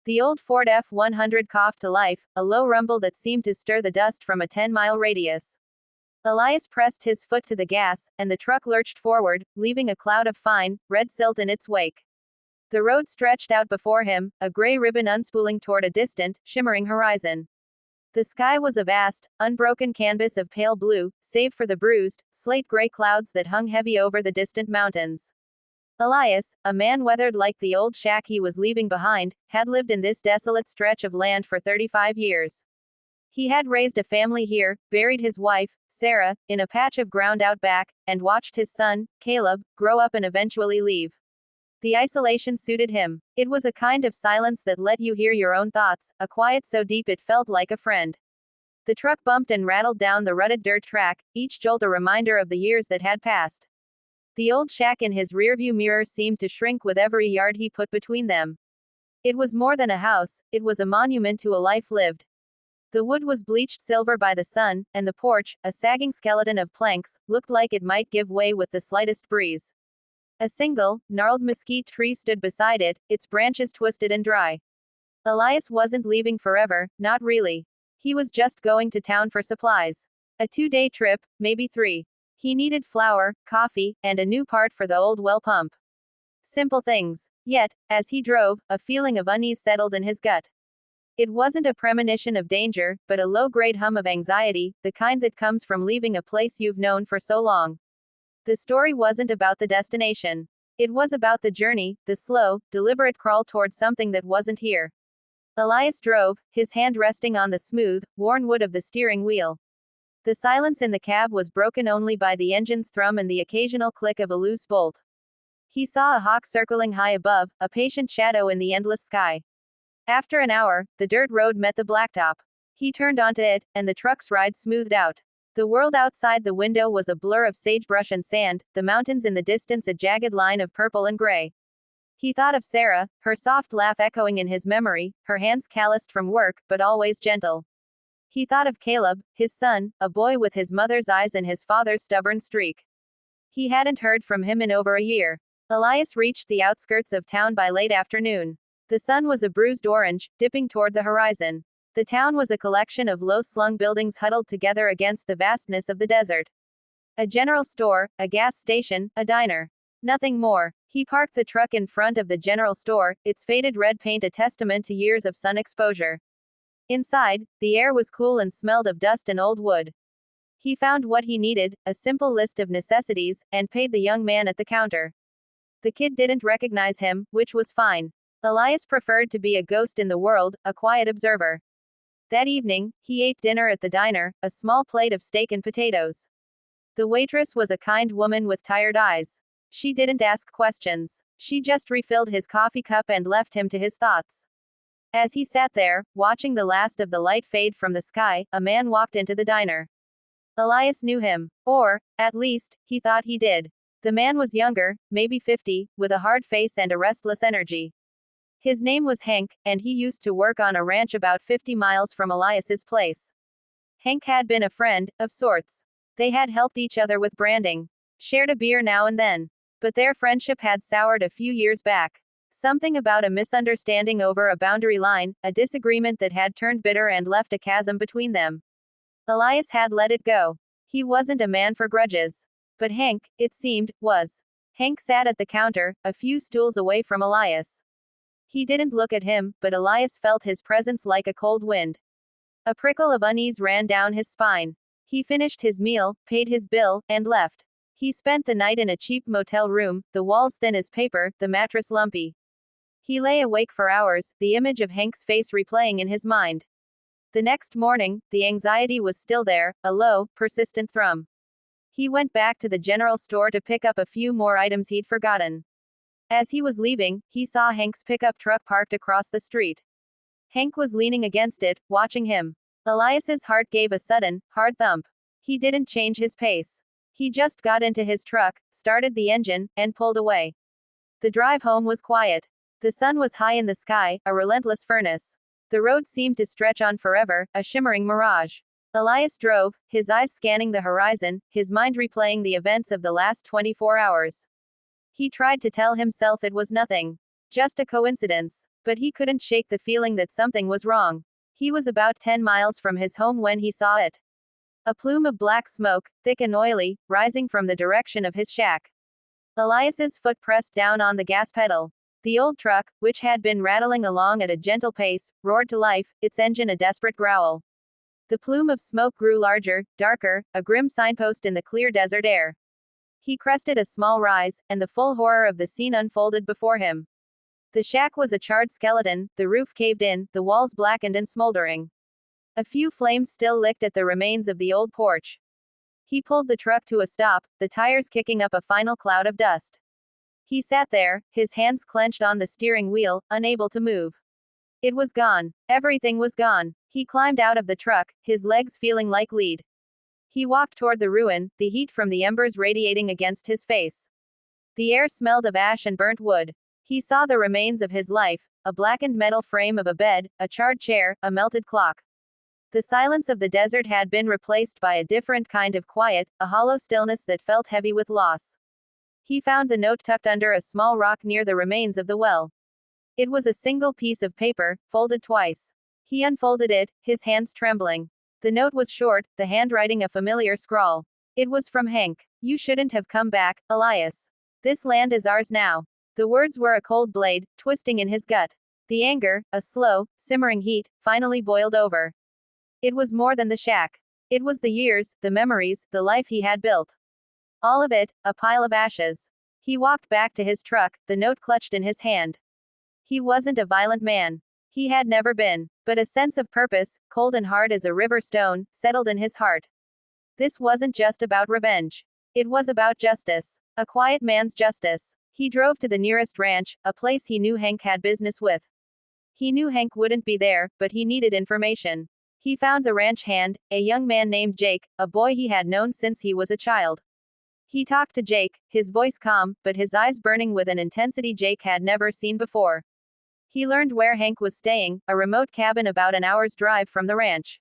The old Ford F-100 coughed to life, a low rumble that seemed to stir the dust from a 10-mile radius. Elias pressed his foot to the gas, and the truck lurched forward, leaving a cloud of fine, red silt in its wake. The road stretched out before him, a gray ribbon unspooling toward a distant, shimmering horizon. The sky was a vast, unbroken canvas of pale blue, save for the bruised, slate-gray clouds that hung heavy over the distant mountains. Elias, a man weathered like the old shack he was leaving behind, had lived in this desolate stretch of land for 35 years. He had raised a family here, buried his wife, Sarah, in a patch of ground out back, and watched his son, Caleb, grow up and eventually leave. The isolation suited him. It was a kind of silence that let you hear your own thoughts, a quiet so deep it felt like a friend. The truck bumped and rattled down the rutted dirt track, each jolt a reminder of the years that had passed. The old shack in his rearview mirror seemed to shrink with every yard he put between them. It was more than a house, it was a monument to a life lived. The wood was bleached silver by the sun, and the porch, a sagging skeleton of planks, looked like it might give way with the slightest breeze. A single, gnarled mesquite tree stood beside it, its branches twisted and dry. Elias wasn't leaving forever, not really. He was just going to town for supplies. A 2-day trip, maybe 3. He needed flour, coffee, and a new part for the old well pump. Simple things. Yet, as he drove, a feeling of unease settled in his gut. It wasn't a premonition of danger, but a low-grade hum of anxiety, the kind that comes from leaving a place you've known for so long. The story wasn't about the destination. It was about the journey, the slow, deliberate crawl toward something that wasn't here. Elias drove, his hand resting on the smooth, worn wood of the steering wheel. The silence in the cab was broken only by the engine's thrum and the occasional click of a loose bolt. He saw a hawk circling high above, a patient shadow in the endless sky. After an hour, the dirt road met the blacktop. He turned onto it, and the truck's ride smoothed out. The world outside the window was a blur of sagebrush and sand, the mountains in the distance a jagged line of purple and gray. He thought of Sarah, her soft laugh echoing in his memory, her hands calloused from work, but always gentle. He thought of Caleb, his son, a boy with his mother's eyes and his father's stubborn streak. He hadn't heard from him in over a year. Elias reached the outskirts of town by late afternoon. The sun was a bruised orange, dipping toward the horizon. The town was a collection of low-slung buildings huddled together against the vastness of the desert. A general store, a gas station, a diner. Nothing more. He parked the truck in front of the general store, its faded red paint a testament to years of sun exposure. Inside, the air was cool and smelled of dust and old wood. He found what he needed, a simple list of necessities, and paid the young man at the counter. The kid didn't recognize him, which was fine. Elias preferred to be a ghost in the world, a quiet observer. That evening, he ate dinner at the diner, a small plate of steak and potatoes. The waitress was a kind woman with tired eyes. She didn't ask questions. She just refilled his coffee cup and left him to his thoughts. As he sat there, watching the last of the light fade from the sky, a man walked into the diner. Elias knew him. Or, at least, he thought he did. The man was younger, maybe 50, with a hard face and a restless energy. His name was Hank, and he used to work on a ranch about 50 miles from Elias's place. Hank had been a friend, of sorts. They had helped each other with branding. Shared a beer now and then. But their friendship had soured a few years back. Something about a misunderstanding over a boundary line, a disagreement that had turned bitter and left a chasm between them. Elias had let it go. He wasn't a man for grudges. But Hank, it seemed, was. Hank sat at the counter, a few stools away from Elias. He didn't look at him, but Elias felt his presence like a cold wind. A prickle of unease ran down his spine. He finished his meal, paid his bill, and left. He spent the night in a cheap motel room, the walls thin as paper, the mattress lumpy. He lay awake for hours, the image of Hank's face replaying in his mind. The next morning, the anxiety was still there, a low, persistent thrum. He went back to the general store to pick up a few more items he'd forgotten. As he was leaving, he saw Hank's pickup truck parked across the street. Hank was leaning against it, watching him. Elias's heart gave a sudden, hard thump. He didn't change his pace. He just got into his truck, started the engine, and pulled away. The drive home was quiet. The sun was high in the sky, a relentless furnace. The road seemed to stretch on forever, a shimmering mirage. Elias drove, his eyes scanning the horizon, his mind replaying the events of the last 24 hours. He tried to tell himself it was nothing. Just a coincidence. But he couldn't shake the feeling that something was wrong. He was about 10 miles from his home when he saw it. A plume of black smoke, thick and oily, rising from the direction of his shack. Elias's foot pressed down on the gas pedal. The old truck, which had been rattling along at a gentle pace, roared to life, its engine a desperate growl. The plume of smoke grew larger, darker, a grim signpost in the clear desert air. He crested a small rise, and the full horror of the scene unfolded before him. The shack was a charred skeleton, the roof caved in, the walls blackened and smoldering. A few flames still licked at the remains of the old porch. He pulled the truck to a stop, the tires kicking up a final cloud of dust. He sat there, his hands clenched on the steering wheel, unable to move. It was gone. Everything was gone. He climbed out of the truck, his legs feeling like lead. He walked toward the ruin, the heat from the embers radiating against his face. The air smelled of ash and burnt wood. He saw the remains of his life, a blackened metal frame of a bed, a charred chair, a melted clock. The silence of the desert had been replaced by a different kind of quiet, a hollow stillness that felt heavy with loss. He found the note tucked under a small rock near the remains of the well. It was a single piece of paper, folded twice. He unfolded it, his hands trembling. The note was short, the handwriting a familiar scrawl. It was from Hank. You shouldn't have come back, Elias. This land is ours now. The words were a cold blade, twisting in his gut. The anger, a slow, simmering heat, finally boiled over. It was more than the shack. It was the years, the memories, the life he had built. All of it, a pile of ashes. He walked back to his truck, the note clutched in his hand. He wasn't a violent man. He had never been. But a sense of purpose, cold and hard as a river stone, settled in his heart. This wasn't just about revenge. It was about justice. A quiet man's justice. He drove to the nearest ranch, a place he knew Hank had business with. He knew Hank wouldn't be there, but he needed information. He found the ranch hand, a young man named Jake, a boy he had known since he was a child. He talked to Jake, his voice calm, but his eyes burning with an intensity Jake had never seen before. He learned where Hank was staying, a remote cabin about an hour's drive from the ranch.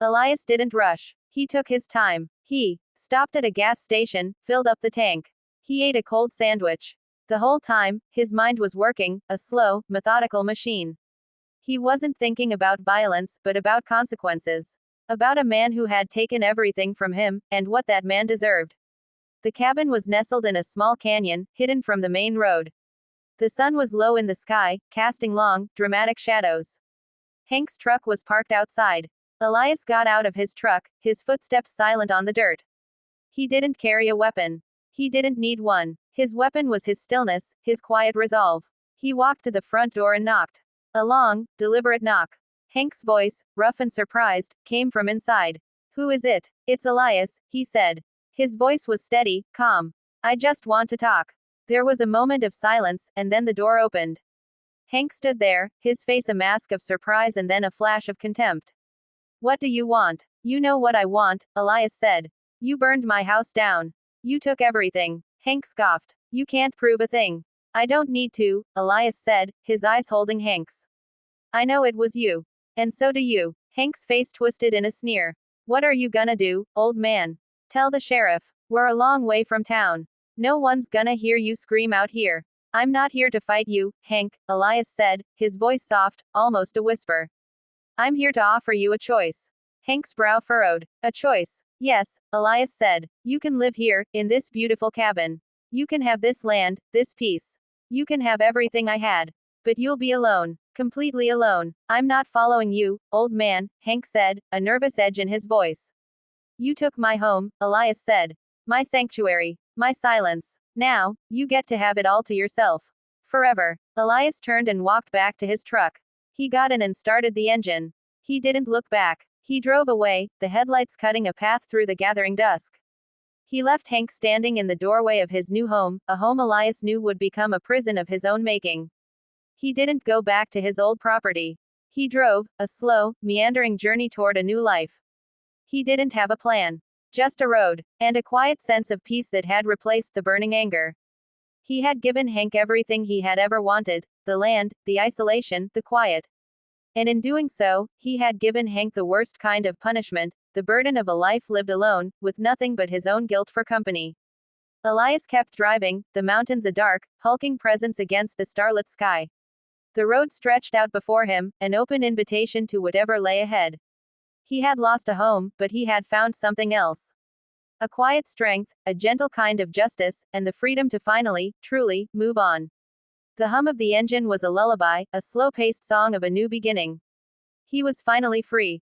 Elias didn't rush. He took his time. He stopped at a gas station, filled up the tank. He ate a cold sandwich. The whole time, his mind was working, a slow, methodical machine. He wasn't thinking about violence, but about consequences. About a man who had taken everything from him, and what that man deserved. The cabin was nestled in a small canyon, hidden from the main road. The sun was low in the sky, casting long, dramatic shadows. Hank's truck was parked outside. Elias got out of his truck, his footsteps silent on the dirt. He didn't carry a weapon. He didn't need one. His weapon was his stillness, his quiet resolve. He walked to the front door and knocked. A long, deliberate knock. Hank's voice, rough and surprised, came from inside. Who is it? It's Elias, he said. His voice was steady, calm. I just want to talk. There was a moment of silence, and then the door opened. Hank stood there, his face a mask of surprise and then a flash of contempt. What do you want? You know what I want, Elias said. You burned my house down. You took everything. Hank scoffed. You can't prove a thing. I don't need to, Elias said, his eyes holding Hank's. I know it was you. And so do you. Hank's face twisted in a sneer. What are you gonna do, old man? Tell the sheriff. We're a long way from town. No one's gonna hear you scream out here. I'm not here to fight you, Hank, Elias said, his voice soft, almost a whisper. I'm here to offer you a choice. Hank's brow furrowed. A choice. Yes, Elias said. You can live here, in this beautiful cabin. You can have this land, this peace. You can have everything I had. But you'll be alone. Completely alone. I'm not following you, old man, Hank said, a nervous edge in his voice. You took my home, Elias said. My sanctuary. My silence. Now, you get to have it all to yourself. Forever. Elias turned and walked back to his truck. He got in and started the engine. He didn't look back. He drove away, the headlights cutting a path through the gathering dusk. He left Hank standing in the doorway of his new home, a home Elias knew would become a prison of his own making. He didn't go back to his old property. He drove, a slow, meandering journey toward a new life. He didn't have a plan. Just a road, and a quiet sense of peace that had replaced the burning anger. He had given Hank everything he had ever wanted, the land, the isolation, the quiet. And in doing so, he had given Hank the worst kind of punishment, the burden of a life lived alone, with nothing but his own guilt for company. Elias kept driving, the mountains a dark, hulking presence against the starlit sky. The road stretched out before him, an open invitation to whatever lay ahead. He had lost a home, but he had found something else. A quiet strength, a gentle kind of justice, and the freedom to finally, truly, move on. The hum of the engine was a lullaby, a slow-paced song of a new beginning. He was finally free.